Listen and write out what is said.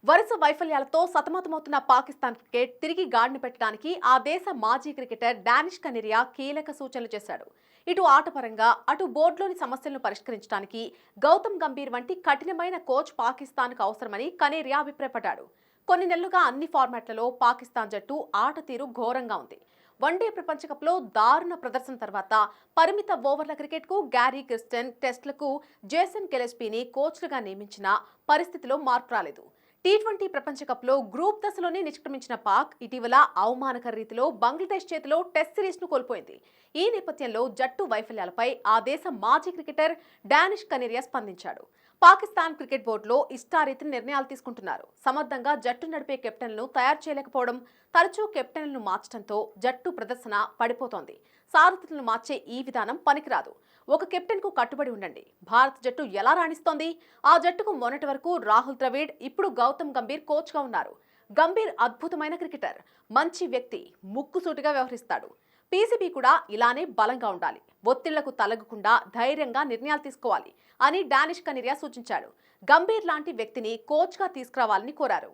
వరుస వైఫల్యాలతో సతమతమవుతున్న పాకిస్తాన్ క్రికెట్ తిరిగి గాడిన పెట్టడానికి ఆ దేశ మాజీ క్రికెటర్ డానిష్ కనెరియా కీలక సూచనలు చేశాడు. ఇటు ఆటపరంగా అటు బోర్డులోని సమస్యలను పరిష్కరించడానికి గౌతమ్ గంభీర్ వంటి కఠినమైన కోచ్ పాకిస్తాన్కు అవసరమని కనేరియా అభిప్రాయపడ్డాడు. కొన్ని నెలలుగా అన్ని ఫార్మాట్లలో పాకిస్తాన్ జట్టు ఆట తీరు ఘోరంగా ఉంది. వన్డే ప్రపంచ కప్లో దారుణ ప్రదర్శన తర్వాత పరిమిత ఓవర్ల క్రికెట్కు గ్యారీ క్రిస్టన్, టెస్టులకు జేసన్ గిల్లెస్పీని కోచ్లుగా నియమించిన పరిస్థితిలో మార్పు రాలేదు. టీ20 ప్రపంచ కప్లో గ్రూప్ దశలోనే నిష్క్రమించిన పాక్ ఇటీవల అవమానకర రీతిలో బంగ్లాదేశ్ చేతిలో టెస్ట్ సిరీస్ను కోల్పోయింది. ఈ నేపథ్యంలో జట్టు వైఫల్యాలపై ఆ దేశ మాజీ క్రికెటర్ డానిష్ కనేరియా స్పందించాడు. పాకిస్తాన్ క్రికెట్ బోర్డులో ఇష్టారీతిని నిర్ణయాలు తీసుకుంటున్నారు. సమర్థంగా జట్టు నడిపే కెప్టెన్లను తయారు చేయలేకపోవడం, తరచూ కెప్టెన్లను మార్చడంతో జట్టు ప్రదర్శన పడిపోతోంది. సారథులను మార్చే ఈ విధానం పనికిరాదు. ఒక కెప్టెన్ కు కట్టుబడి ఉండండి. భారత జట్టు ఎలా రాణిస్తోంది? ఆ జట్టుకు మొన్నటి వరకు రాహుల్ ద్రవిడ్, ఇప్పుడు గౌతమ్ గంభీర్ కోచ్ గా ఉన్నారు. గంభీర్ అద్భుతమైన క్రికెటర్, మంచి వ్యక్తి, ముక్కుసూటిగా వ్యవహరిస్తాడు. పీసీబీ కూడా ఇలానే బలంగా ఉండాలి. ఒత్తిళ్లకు తలగకుండా ధైర్యంగా నిర్ణయాలు తీసుకోవాలి అని డానిష్ కనేరియా సూచించాడు. గంభీర్ లాంటి వ్యక్తిని కోచ్ గా తీసుకురావాలని కోరారు.